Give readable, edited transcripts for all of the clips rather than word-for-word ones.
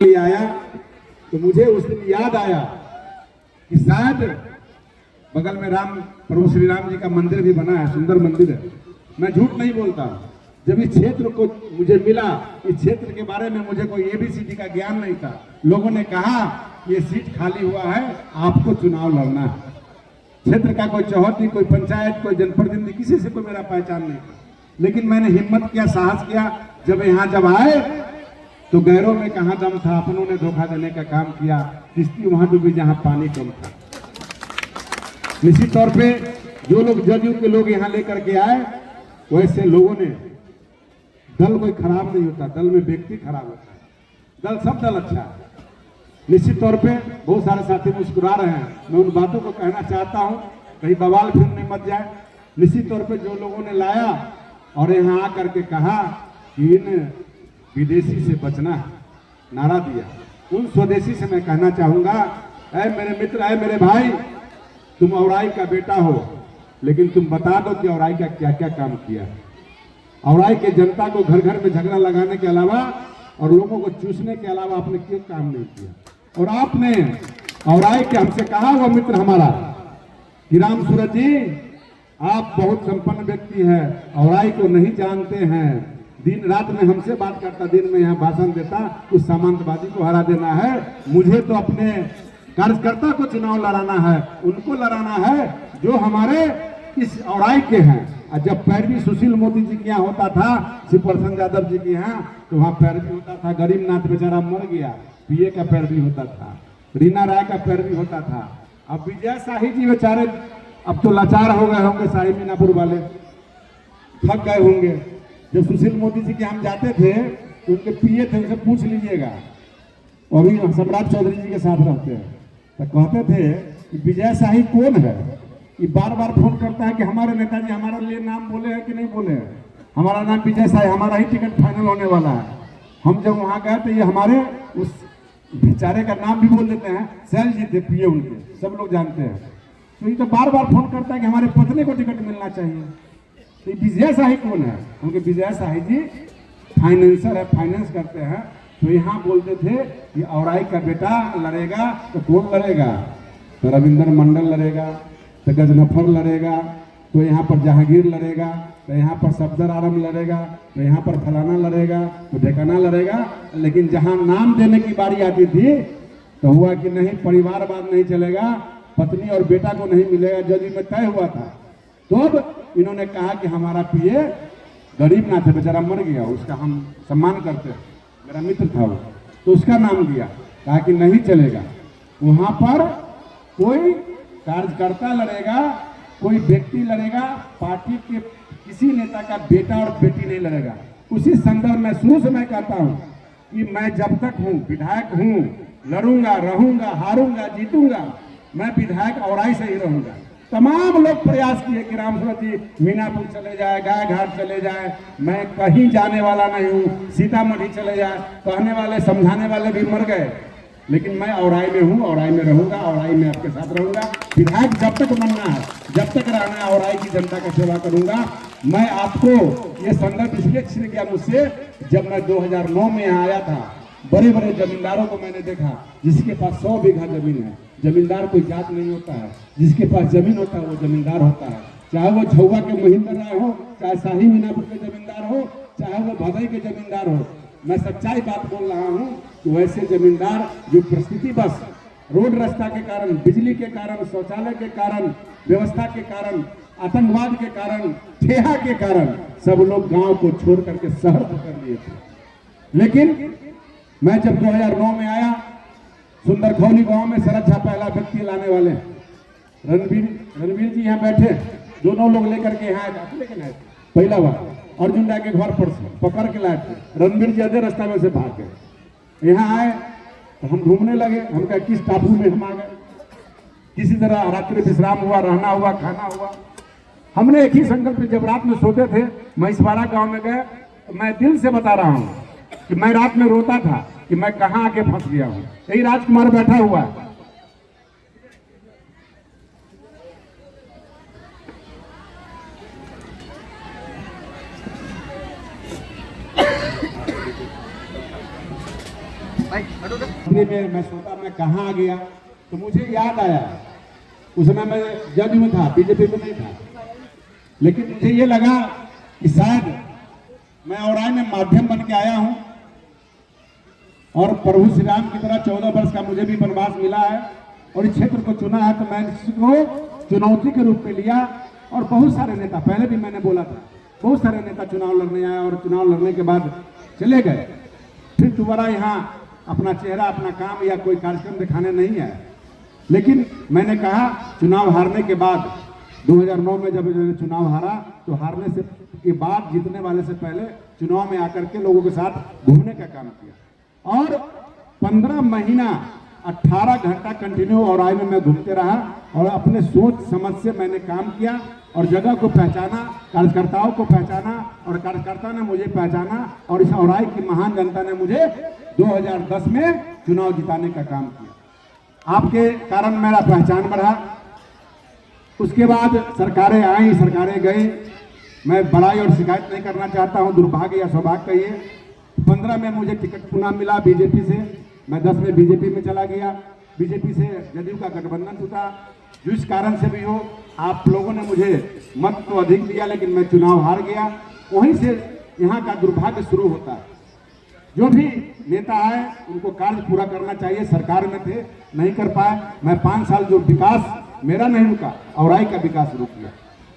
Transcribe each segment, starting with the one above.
आया तो मुझे उस दिन याद आया कि शायद बगल में राम प्रभु श्री राम जी का मंदिर भी बना है, सुंदर मंदिर है। मैं झूठ नहीं बोलता। जब इस क्षेत्र को मुझे मिला, इस क्षेत्र के बारे में मुझे कोई एबीसीडी का ज्ञान नहीं था। लोगों ने कहा ये सीट खाली हुआ है, आपको चुनाव लड़ना है। क्षेत्र का कोई चौहदी, कोई पंचायत, कोई जनप्रतिनिधि, किसी से कोई मेरा पहचान नहीं था। लेकिन मैंने हिम्मत किया, साहस किया। जब आए तो गैरों में कहाँ दम था, अपनों ने धोखा देने का काम किया। किश्ती वहां डूबी जहां पानी कम था। निश्चित तौर पे जो लोग जदयू के लोग यहाँ लेकर के आए, वैसे लोगों ने, दल कोई खराब नहीं होता, दल में व्यक्ति खराब होता है। दल सब दल अच्छा है। निश्चित तौर पे बहुत सारे साथी मुस्कुरा रहे हैं, मैं उन बातों को कहना चाहता हूं, कहीं बवाल फिर नहीं मच जाए। निश्चित तौर पे जो लोगों ने लाया और यहाँ आकर के कहा कि इन विदेशी से बचना है, नारा दिया, उन स्वदेशी से मैं कहना चाहूंगा, ऐ मेरे मित्र, ऐ मेरे भाई, तुम औराई का बेटा हो, लेकिन तुम बता दो कि औराई का क्या क्या काम किया है। औराई के जनता को घर घर में झगड़ा लगाने के अलावा और लोगों को चूसने के अलावा आपने क्यों काम नहीं किया। और आपने औराई के, हमसे कहा हुआ मित्र हमारा कि राम सूरज जी, आप बहुत संपन्न व्यक्ति हैं, औराई को नहीं जानते हैं। दिन रात में हमसे बात करता, दिन में यहाँ भाषण देता, उस सामंतवादी को हरा देना है। मुझे तो अपने कार्यकर्ता को चुनाव लड़ाना है, उनको लड़ाना है जो हमारे इस औराई के हैं। और जब पैरवी सुशील मोदी जी के यहाँ होता था, शिवप्रसन्न यादव जी के यहाँ, तो वहाँ पैरवी होता था। गरीबनाथ बेचारा मर गया, पीए का पैरवी होता था, रीना राय का पैरवी होता था। अब विजय शाही जी बेचारे अब तो लाचार हो गए होंगे, शाही मीनापुर वाले थक गए होंगे। जब सुशील मोदी जी के हम जाते थे तो उनके पीए थे, उनसे पूछ लीजिएगा, और भी सम्राट चौधरी जी के साथ रहते हैं, तो कहते थे कि विजय शाही कौन है। ये बार बार फोन करता है कि हमारे नेताजी हमारे लिए नाम बोले हैं कि नहीं बोले हैं, हमारा नाम विजय शाही, हमारा ही टिकट फाइनल होने वाला है। हम जब वहाँ गए तो ये हमारे उस बेचारे का नाम भी बोल देते हैं, सैल जी थे पीए उनके, सब लोग जानते हैं। तो ये तो बार बार फोन करता है कि हमारे पत्नी को टिकट मिलना चाहिए। तो विजय शाही कौन है? उनके विजय शाही जी फाइनेंसर है, फाइनेंस करते हैं। तो यहाँ बोलते थे कि औराई का बेटा लड़ेगा तो कौन लड़ेगा? तो रविंद्र मंडल लड़ेगा, तो गजनफर लड़ेगा, तो यहाँ पर जहांगीर लड़ेगा, तो यहाँ पर सफदर आलम लड़ेगा, तो यहाँ पर फलाना लड़ेगा, तो ढेकाना लड़ेगा। लेकिन जहाँ नाम देने की बारी आती थी तो हुआ कि नहीं, परिवारवाद नहीं चलेगा, पत्नी और बेटा को नहीं मिलेगा, जदयू में तय हुआ था। तो अब इन्होंने कहा कि हमारा पीए गरीब ना थे, बेचारा मर गया, उसका हम सम्मान करते हैं, मेरा मित्र था वो, तो उसका नाम दिया। कहा कि नहीं चलेगा, वहां पर कोई कार्यकर्ता लड़ेगा, कोई व्यक्ति लड़ेगा, पार्टी के किसी नेता का बेटा और बेटी नहीं लड़ेगा। उसी संदर्भ में शुरू से मैं कहता हूं कि मैं जब तक हूं, विधायक हूं, लड़ूंगा, रहूंगा, हारूंगा, जीतूंगा, मैं विधायक औराई से ही रहूंगा। तमाम लोग प्रयास किए कि राम सूरज जी मीनापुर चले जाए, गाय घाट चले जाए, मैं कहीं जाने वाला नहीं हूँ, सीतामढ़ी चले जाए, कहने वाले समझाने वाले भी मर गए। लेकिन मैं औराई में हूँ, औराई में रहूंगा, औराई में आपके साथ रहूंगा। विधायक जब तक बनना है, जब तक रहना है, औराई की जनता का सेवा करूंगा। मैं आपको ये संदर्भ इसलिए छिड़ गया मुझसे, जब मैं 2009 में यहाँ आया था, बड़े बड़े जमींदारों को मैंने देखा, जिसके पास 100 बीघा जमीन है। जमींदार कोई जात नहीं होता है, जिसके पास जमीन होता है वो जमींदार होता है। चाहे वो झौवा के महेंद्र राय हो, चाहे शाही मीनापुर के जमींदार हो, चाहे वो भदई के जमींदार हो। मैं सच्चाई बात बोल रहा हूँ कि वैसे जमींदार जो परिस्थिति बस रोड रास्ता के कारण, बिजली के कारण, शौचालय के कारण, व्यवस्था के कारण, आतंकवाद के कारण, ठेहा के कारण सब लोग गांव को छोड़ करके शहर पकड़ लिए थे। लेकिन मैं जब 2009 में आया, सुंदर खौली गांव में सरक्षा पहला व्यक्ति लाने वाले रणवीर जी यहाँ बैठे, दोनों लोग लेकर के यहाँ आए, लेकिन आए पहला बार अर्जुन राय के घर पर से पकड़ के लाए थे। रणवीर जी आधे रास्ता में से भाग गए। यहाँ आए तो हम घूमने लगे, हम कहा किस टापू में हम आ गए। किसी तरह रात्रि विश्राम हुआ, रहना हुआ, खाना हुआ। हमने एक ही संकल्प, जब रात में सोते थे, महिषवाड़ा गाँव में गए, तो मैं दिल से बता रहा हूँ कि मैं रात में रोता था कि मैं कहाँ आके फंस गया हूँ। यही राजकुमार बैठा हुआ है। भाई में मैं सोचा मैं कहाँ आ गया, तो मुझे याद आया उस समय मैं जज में था, बीजेपी में नहीं था, लेकिन मुझे ये लगा कि शायद मैं औराई में माध्यम बन के आया हूं और प्रभु श्री राम की तरह 14 वर्ष का मुझे भी वनवास मिला है और इस क्षेत्र को चुना है, तो मैं इसको चुनौती के रूप में लिया। और बहुत सारे नेता, पहले भी मैंने बोला था, बहुत सारे नेता चुनाव लड़ने आए और चुनाव लड़ने के बाद चले गए, फिर दोबारा यहाँ अपना चेहरा, अपना काम या कोई कार्यक्रम दिखाने नहीं आए। लेकिन मैंने कहा चुनाव हारने के बाद 2009 में जब मैंने चुनाव हारा, तो हारने से के बाद जीतने वाले से पहले चुनाव में आकर के लोगों के साथ घूमने का काम किया और 15 महीना 18 घंटा कंटिन्यू औराई में मैं घूमते रहा और अपने सोच समझ से मैंने काम किया और जगह को पहचाना, कार्यकर्ताओं को पहचाना और कार्यकर्ता ने मुझे पहचाना और इस औराई की महान जनता ने मुझे 2010 में चुनाव जिताने का काम किया। आपके कारण मेरा पहचान बढ़ा। उसके बाद सरकारें आई, सरकारें गई, मैं बड़ाई और शिकायत नहीं करना चाहता हूं, दुर्भाग्य या सौभाग्य कहिए। 15 में मुझे टिकट पुनः मिला बीजेपी से, मैं 10 में बीजेपी में चला गया, बीजेपी से जदयू का गठबंधन टूटा। जिस कारण से भी हो, आप लोगों ने मुझे मत तो अधिक दिया, लेकिन मैं चुनाव हार गया। वहीं से यहाँ का दुर्भाग्य शुरू होता है। जो भी नेता आए उनको कार्य पूरा करना चाहिए, सरकार में थे नहीं कर पाए। मैं 5 साल जो विकास मेरा नहीं रुका, औराई का विकास रुक गया।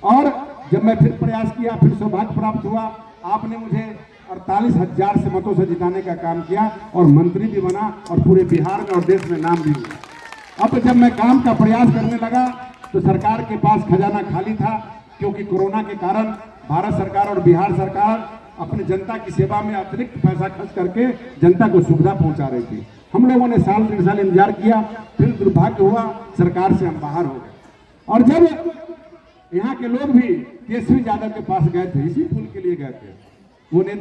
और जब मैं फिर प्रयास किया, फिर सौभाग्य प्राप्त हुआ, आपने मुझे 48,000 से मतों से जिताने का काम किया और मंत्री भी बना और पूरे बिहार में और देश में नाम भी हुआ। अब जब मैं काम का प्रयास करने लगा तो सरकार के पास खजाना खाली था, क्योंकि कोरोना के कारण भारत सरकार और बिहार सरकार अपनी जनता की सेवा में अतिरिक्त पैसा खर्च करके जनता को सुविधा पहुंचा रही थी। हम लोगों ने साल 1.5 साल इंतजार किया, फिर दुर्भाग्य हुआ, सरकार से हम बाहर हो गए। और जब यहाँ के लोग भी केसरी यादव के पास गए थे, इसी फूल के लिए गए थे, वो नेता